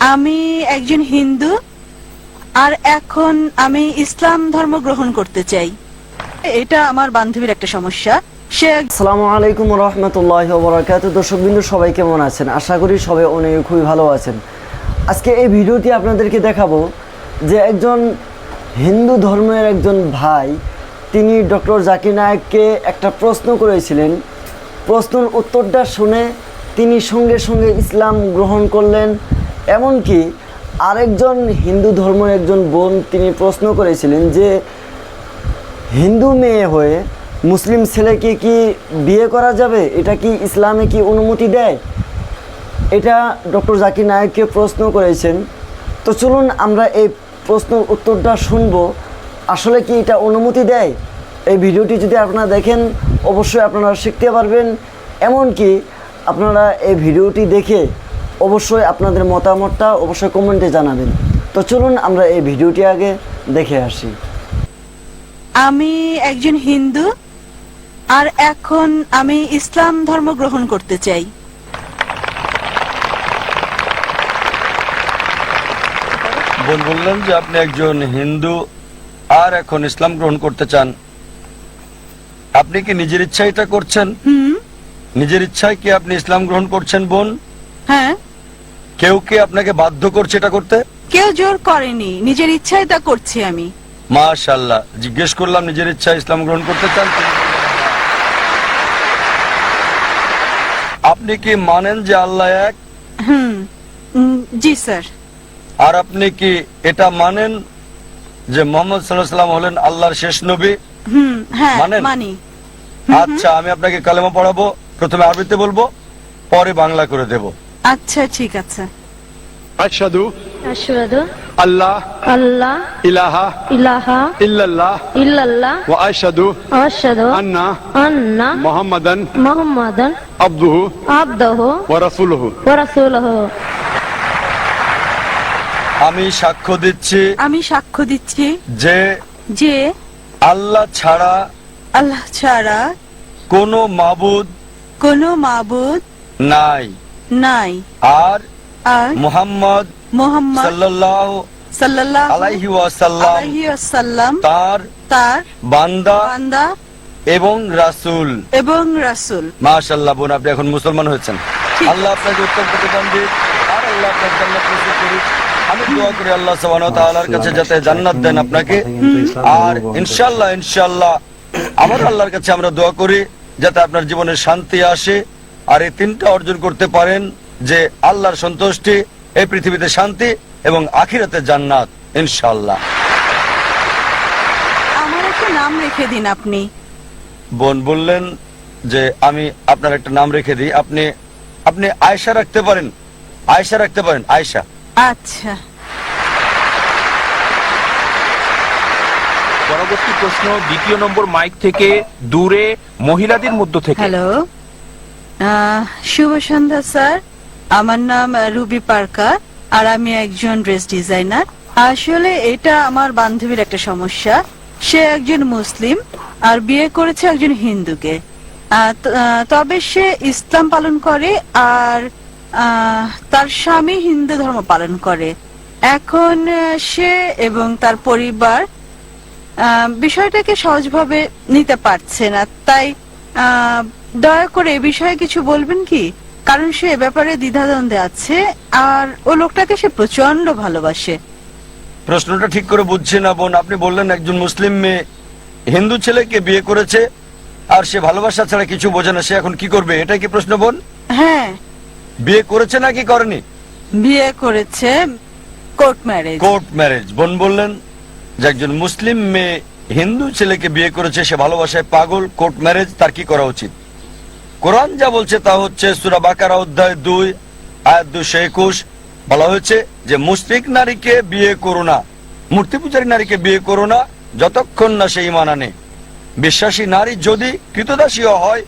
আমি একজন হিন্দু আর এখন আমি ইসলাম ধর্ম গ্রহণ করতে চাই। এটা আমার বান্ধবীর একটা সমস্যা। সে আসসালামু আলাইকুম রহমতুল্লাহি ওয়া বারাকাতুহু। দর্শকবৃন্দ সবাই কেমন আছেন? আশা করি সবাই খুবই ভালো আছেন। আজকে এই ভিডিওটি আপনাদেরকে দেখাবো যে একজন হিন্দু ধর্মের একজন ভাই তিনি ডক্টর জাকির নায়েককে একটা প্রশ্ন করেছিলেন। প্রশ্নের উত্তরটা শুনে তিনি সঙ্গে সঙ্গে ইসলাম গ্রহণ করলেন। এমনকি আরেকজন হিন্দু ধর্মের একজন বোন তিনি প্রশ্ন করেছিলেন যে হিন্দু মেয়ে হয়ে মুসলিম ছেলেকে কি বিয়ে করা যাবে, এটা কি ইসলামে কি অনুমতি দেয়? এটা ডক্টর জাকির নায়েককে প্রশ্ন করেছেন। তো চলুন আমরা এই প্রশ্নের উত্তরটা শুনবো, আসলে কি এটা অনুমতি দেয়। এই ভিডিওটি যদি আপনারা দেখেন অবশ্যই আপনারা শিখতে পারবেন। এমনকি আপনারা এই ভিডিওটি দেখে অবশ্যই আপনাদের মতামতটা অবশ্যই কমেন্টে জানাবেন। তো চলুন আমরা এই ভিডিওটি আগে দেখে আসি। আমি একজন হিন্দু আর এখন আমি ইসলাম ধর্ম গ্রহণ করতে চাই। বোন বললেন যে আপনি একজন হিন্দু আর এখন ইসলাম গ্রহণ করতে চান। আপনি কি নিজের ইচ্ছায় এটা করছেন? নিজের ইচ্ছায় কি আপনি ইসলাম গ্রহণ করছেন বোন? হ্যাঁ। কেউ কি আপনাকে বাধ্য করছে এটা করতে? কেউ জোর করেনি, নিজের ইচ্ছায় তা করছি আমি। মাশাআল্লাহ। জিজ্ঞেস করলাম নিজের ইচ্ছায় ইসলাম গ্রহণ করতে চান? আপনি কি মানেন যে আল্লাহ এক? জি স্যার। আর আপনি কি এটা মানেন যে মুহাম্মদ সাল্লাল্লাহু আলাইহি ওয়াসাল্লাম হলেন আল্লাহর শেষ নবী? হ্যাঁ মানেন? মানি। আচ্ছা, আমি আপনাকে কালেমা পড়াবো। প্রথমে আরবিতে বলবো, পরে বাংলা করে দেব। আচ্ছা ঠিক আছে। আশহাদু আশহাদু আল্লাহ আল্লাহ ইলাহা ইলাহা ইল্লাল্লাহ ইল্লাল্লাহ ওয়া আশহাদু আশহাদু আন্না আন্না মুহাম্মাদান মুহাম্মাদান আবদুহু আবদুহু ওয়া রাসূলুহু ওয়া রাসূলুহু। আমি সাক্ষ্য দিচ্ছি আমি সাক্ষ্য দিচ্ছি যে যে আল্লাহ ছাড়া আল্লাহ ছাড়া কোনো মাবুদ কোনো মাবুদ নাই নাই আর আর মুহাম্মদ মুহাম্মদ সাল্লাল্লাহু সাল্লাল্লাহু আলাইহি ওয়াসাল্লাম আলাইহি ওয়াসাল্লাম তার তার বান্দা বান্দা এবং রাসূল। এবং রাসূল। মাশাআল্লাহ বোন, আপনি এখন মুসলমান হয়েছেন। ঠিক। আল্লাহ আপনাকে উত্তম প্রতিদান দিক আর আল্লাহ আপনাকে জান্নাত নসিব করুক। আমি দোয়া করি আল্লাহ সুবহানাহু ওয়া তাআলার কাছে যাতে জান্নাত দেন আপনাকে। আর ইনশাআল্লাহ আমার আল্লাহর কাছে আমরা দোয়া করি যাতে আপনার জীবনে শান্তি আসে আর এই তিনটা অর্জন করতে পারেন, যে আল্লাহর সন্তুষ্টি, এই পৃথিবীতে শান্তি এবং আখিরাতে জান্নাত ইনশাআল্লাহ। আমার একটা নাম রেখে দিন আপনি। বোন বললেন যে আমি আপনার একটা নাম রেখে দিই। আপনি আপনি আয়েশা রাখতে পারেন। আয়েশা রাখতে পারেন, আয়েশা। আচ্ছা। পরবর্তী প্রশ্ন দ্বিতীয় নম্বর মাইক থেকে দূরে মহিলাদের মধ্য থেকে। হ্যালো, শুভ সন্ধ্যা স্যার। আমার নাম রুবি পার্কার আর আমি একজন ড্রেস ডিজাইনার। আসলে এটা আমার বান্ধবীর একটা সমস্যা। সে একজন মুসলিম আর বিয়ে করেছে একজন হিন্দুকে। তবে সে ইসলাম পালন করে আর তার স্বামী হিন্দু ধর্ম পালন করে। এখন সে এবং তার পরিবার বিষয়টাকে সহজভাবে নিতে পারছে না। তাই দয়া করে এ বিষয়ে কিছু বলবেন কি? কারণ সে এ ব্যাপারে দ্বিধাদ্বন্দ্বে আছে আর ও লোকটাকে সে প্রচন্ড ভালোবাসে। প্রশ্নটা ঠিক করে বুঝছি না বোন। আপনি বললেন একজন মুসলিম মেয়ে হিন্দু ছেলেকে বিয়ে করেছে আর সে ভালোবাসা ছাড়া কিছু বোঝে না, সে এখন কি করবে, এটাই কি প্রশ্ন বোন? হ্যাঁ, বিয়ে করেছে নাকি করেনি? বিয়ে করেছে, কোর্ট ম্যারেজ। Court marriage. বোন বললেন যে একজন মুসলিম মেয়ে হিন্দু ছেলেকে বিয়ে করেছে, সে ভালোবাসায় পাগল, কোর্ট ম্যারেজ, তার কি করা উচিত? কোরআন যা বলছে তা হচ্ছে সূরা বাকারা অধ্যায় 2 আয়াত 221 বলা হয়েছে যে মুশরিক নারীকে বিয়ে করো না, মূর্তি পূজারী নারীকে বিয়ে করো না যতক্ষণ না সে ঈমান আনে। বিশ্বাসী নারী যদি কৃতদাসীও হয়,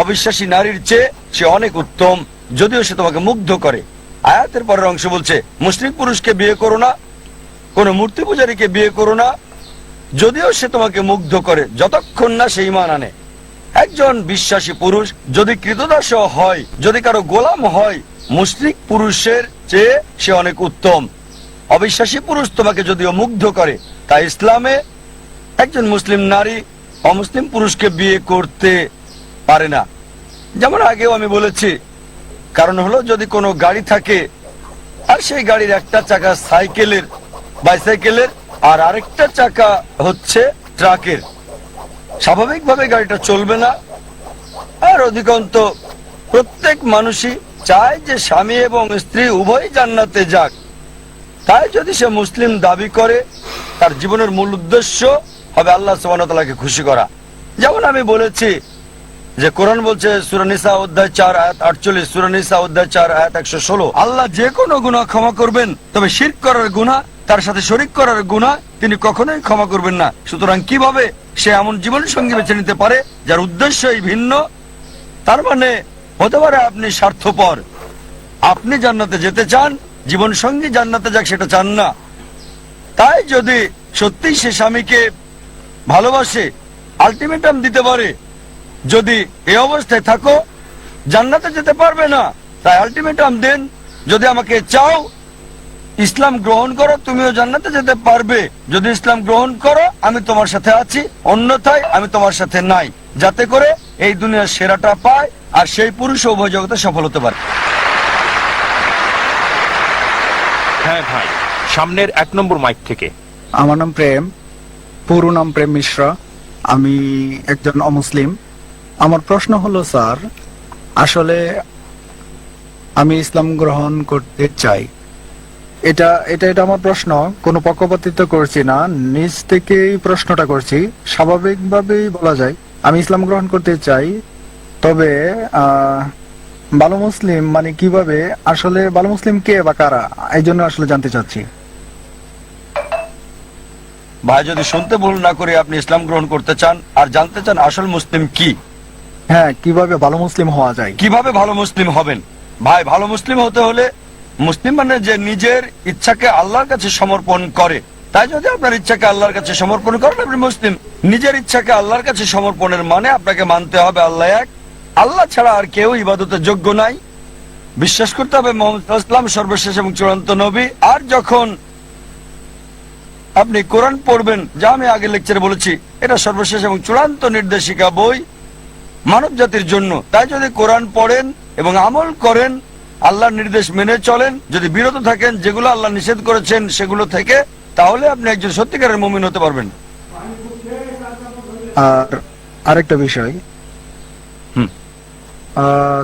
অবিশ্বাসী নারীর চেয়ে সে অনেক উত্তম, যদিও সে তোমাকে মুগ্ধ করে। আয়াতের পরের অংশ বলছে মুশরিক পুরুষকে বিয়ে করো না, কোন মূর্তি পূজারীকে বিয়ে করো না, যদিও সে তোমাকে মুগ্ধ করে, যতক্ষণ না সে ঈমান আনে। একজন বিশ্বাসী পুরুষ যদি কৃতদাস হয়, যদি কারো গোলাম হয়, মুশরিক পুরুষের চেয়ে সে অনেক উত্তম। অবিশ্বাসী পুরুষ তোমাকে যদিও মুগ্ধ করে, তাই ইসলামে একজন মুসলিম নারী অমুসলিম পুরুষকে বিয়ে করতে পারে না। যেমন আগেও আমি বলেছি, কারণ হলো যদি কোনো গাড়ি থাকে আর সেই গাড়ির একটা চাকা সাইকেলের, বাইসাইকেলের, আর আরেকটা চাকা হচ্ছে ট্রাকের, স্বাভাবিকভাবে গাড়িটা চলবে না। আর অধিকন্ত প্রত্যেক মানুষই চায় যে স্বামী এবং স্ত্রী উভয় জান্নাতে যাক। তাই যদি সে মুসলিম দাবি করে, তার জীবনের মূল উদ্দেশ্য হবে আল্লাহ সুবহানাহু ওয়া তাআলাকে খুশি করা। যেমন আমি বলেছি যে কোরআন বলছে সূরা নিসা অধ্যায় 4 আয়াত 48, সূরা নিসা অধ্যায় 4 আয়াত 116, আল্লাহ যে কোনো গুনাহ ক্ষমা করবেন, তবে শিরক করার গুনাহ, তার সাথে শরীক করার গুনাহ তিনি কখনোই ক্ষমা করবেন না। সুতরাং কিভাবে সে এমন জীবন সঙ্গী বেছে নিতে পারে যার উদ্দেশ্যই ভিন্ন? তার মানে হতে পারে আপনি স্বার্থপর, আপনি জান্নাতে যেতে চান, জীবন সঙ্গী জান্নাতে যাক সেটা চান না। তাই যদি সত্যি সে স্বামীকে ভালোবাসে, আলটিমেটাম দিতে পারে, যদি এই অবস্থায় থাকো জান্নাতে যেতে পারবে না, তাই আলটিমেটাম দেন, যদি আমাকে চাও ইসলাম গ্রহণ করো, তুমিও জান্নাতে যেতে পারবে। যদি ইসলাম গ্রহণ করো আমি তোমার সাথে আছি, অন্যথায় আমি তোমার সাথে নাই, যাতে করে এই দুনিয়ার সেরাটা পায় আর সেই পুরুষ উভয় জগতে সফল হতে পারে। হ্যাঁ ভাই, সামনের 1 নম্বর মাইক থেকে। আমার নাম প্রেম, পুরো নাম প্রেম মিশ্রা। আমি একজন অমুসলিম। আমার প্রশ্ন হলো স্যার, আসলে আমি ইসলাম গ্রহণ করতে চাই, এটা এটা এটা আমার প্রশ্ন। কোনো পক্ষপাতিত্ব করছি না, নিজ থেকেই প্রশ্নটা করছি। স্বাভাবিকভাবেই বলা যায় আমি ইসলাম গ্রহণ করতে চাই, তবে ভালো মুসলিম মানে কিভাবে, আসলে ভালো মুসলিম কে বা কারা, এই জন্য আসলে জানতে চাচ্ছি। ভাই যদি শুনতে ভুল না করে আপনি ইসলাম গ্রহণ করতে চান আর জানতে চান আসল মুসলিম কি, হ্যাঁ, কিভাবে ভালো মুসলিম হওয়া যায়। কিভাবে ভালো মুসলিম হবেন? ভাই ভালো মুসলিম হতে হলে, মুসলিম মানে যে নিজের ইচ্ছাকে আল্লাহর কাছে সমর্পণ করে। তাই যদি আপনার ইচ্ছাকে আল্লাহর কাছে সমর্পণ করেন আপনি মুসলিম। নিজের ইচ্ছাকে আল্লাহর কাছে সমর্পণের মানে আপনাকে মানতে হবে আল্লাহ এক, আল্লাহ ছাড়া আর কেউ ইবাদতের যোগ্য নাই। বিশ্বাস করতে হবে মুহাম্মদ সাল্লাল্লাহু আলাইহি ওয়াসাল্লাম সর্বশেষ এবং চূড়ান্ত নবী। আর যখন আপনি কোরআন পড়বেন, যা আমি আগে লেকচারে বলেছি, এটা সর্বশেষ এবং চূড়ান্ত নির্দেশিকা বই মানব জাতির জন্য। তাই যদি কোরআন পড়েন এবং আমল করেন, আল্লাহর নির্দেশ মেনে চলেন, যদি বিরত থাকেন যেগুলো আল্লাহ নিষেধ করেছেন সেগুলো থেকে, তাহলে আপনি একজন সত্যিকারের মুমিন হতে পারবেন। আর আরেকটা বিষয়,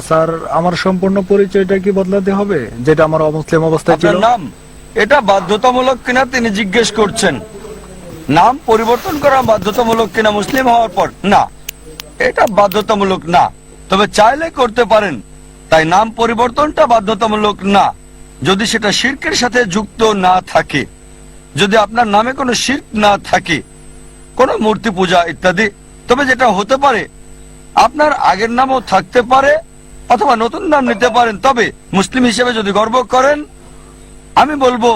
স্যার আমার সম্পূর্ণ পরিচয়টা কি বদলাতে হবে, যেটা আমার অমুসলিম অবস্থায় ছিল? আপনার নাম, এটা বাধ্যতামূলক কিনা তিনি জিজ্ঞেস করছেন। নাম পরিবর্তন করা বাধ্যতামূলক কিনা মুসলিম হওয়ার পর? না, এটা বাধ্যতামূলক না, তবে চাইলে করতে পারেন। তাই নাম পরিবর্তনটা বাধ্যতামূলক না, যদি সেটা শিরকের সাথে যুক্ত না থাকে, যদি আপনার নামে কোনো শিরক না থাকে, কোনো মূর্তি পূজা ইত্যাদি। তবে যেটা হতে পারে, আপনার আগের নামও থাকতে পারে অথবা নতুন নাম নিতে পারেন। তবে মুসলিম হিসেবে যদি গর্ব করেন, আমি বলবো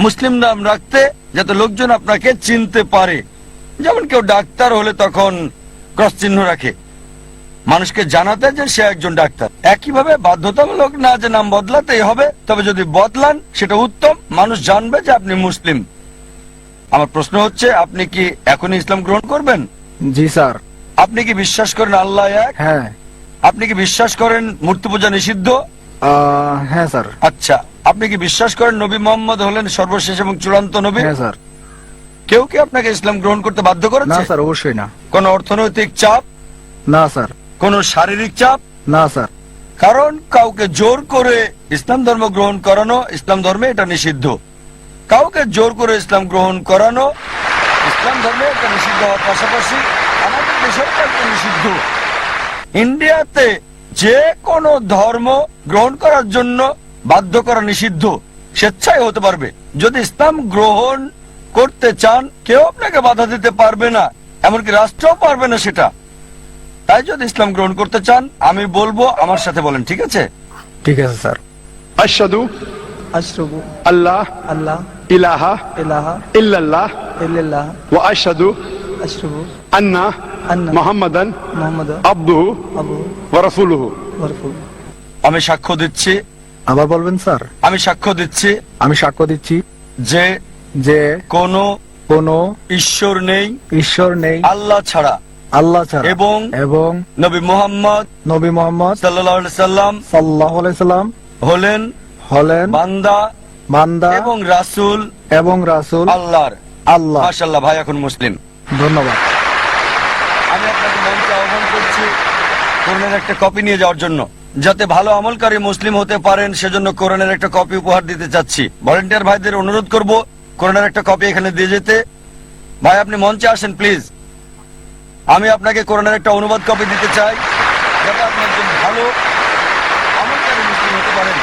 মুসলিম নাম রাখতে, যাতে লোকজন আপনাকে চিনতে পারে। যেমন কেউ ডাক্তার হলে তখন ক্রস চিহ্ন রাখে, মানুষকে জানাতে যে সে একজন ডাক্তার। একইভাবে বাধ্যতামূলক না যে নাম বদলাতেই হবে, তবে যদি বদলান সেটা উত্তম, মানুষ জানবে যে আপনি মুসলিম। আমার প্রশ্ন হচ্ছে, আপনি কি এখনই ইসলাম গ্রহণ করবেন? জি স্যার। আপনি কি বিশ্বাস করেন আল্লাহ এক? হ্যাঁ। আপনি কি বিশ্বাস করেন মূর্তি পূজা নিষিদ্ধ? হ্যাঁ স্যার। আচ্ছা, আপনি কি বিশ্বাস করেন নবী মোহাম্মদ হলেন সর্বশেষ এবং চূড়ান্ত নবী? হ্যাঁ স্যার। কেউ কি আপনাকে ইসলাম গ্রহণ করতে বাধ্য না করেছে? স্যার, অবশ্যই না। কোন অর্থনৈতিক চাপ? না স্যার। কোন শারীরিক চাপ? না স্যার। কারণ কাউকে জোর করে ইসলাম ধর্ম গ্রহণ করানো, ইসলাম ধর্মে এটা নিষিদ্ধ। কাউকে জোর করে ইসলাম গ্রহণ করানো ইসলাম ধর্মে এটা নিষিদ্ধ হওয়ার পাশাপাশি আমাদের দেশেও এটা নিষিদ্ধ। ইন্ডিয়াতে যে কোনো ধর্ম গ্রহণ করার জন্য বাধ্য করা নিষিদ্ধ, স্বেচ্ছায় হতে পারবে। যদি ইসলাম গ্রহণ করতে চান কেউ আপনাকে বাধা দিতে পারবে না, এমনকি রাষ্ট্রও পারবে না সেটা। তাই যদি ইসলাম গ্রহণ করতে চান আমি বলবো আমার সাথে বলেন, ঠিক আছে? ঠিক আছে স্যার। আশহাদু أشرب আল্লাহ الله ইলাহা إله ইল্লাল্লাহ إلا الله ওয়া আশহাদু أشرب আন্না أن মুহাম্মাদান محمد আবদুহু أبو ওয়া রাসূলুহু। ورسوله। আমি সাক্ষ্য দিচ্ছি আবার বলবেন স্যার। আমি সাক্ষ্য দিচ্ছি আমি সাক্ষ্য দিচ্ছি যে যে কোনো কোনো ঈশ্বর নেই ঈশ্বর নেই আল্লাহ ছাড়া, আল্লাহ ছাড়া, এবং এবং নবী মুহাম্মদ নবী মোহাম্মদ সাল্লাল্লাহু আলাইহি সাল্লাম সাল্লাল্লাহু আলাইহি সাল্লাম হলেন হলেন বান্দা বান্দা এবং রাসূল এবং রাসূল আল্লাহর। আল্লাহ। মাশাআল্লাহ, ভাই এখন মুসলিম। ধন্যবাদ। আমি আপনাকে মঞ্চে আহ্বান করছি কোরআনের একটা কপি নিয়ে যাওয়ার জন্য, যাতে ভালো আমলকারী মুসলিম হতে পারেন, সেজন্য কোরআনের একটা কপি উপহার দিতে চাচ্ছি। ভলান্টিয়ার ভাইদের অনুরোধ করব কোরআনের একটা কপি এখানে দিয়ে যেতে। ভাই আপনি মঞ্চে আসেন প্লিজ। আমি আপনাকে কোরআনের একটা অনুবাদ কপি দিতে চাই, যাতে আপনি একজন ভালো আমলকারী মুসলিম হতে পারেন।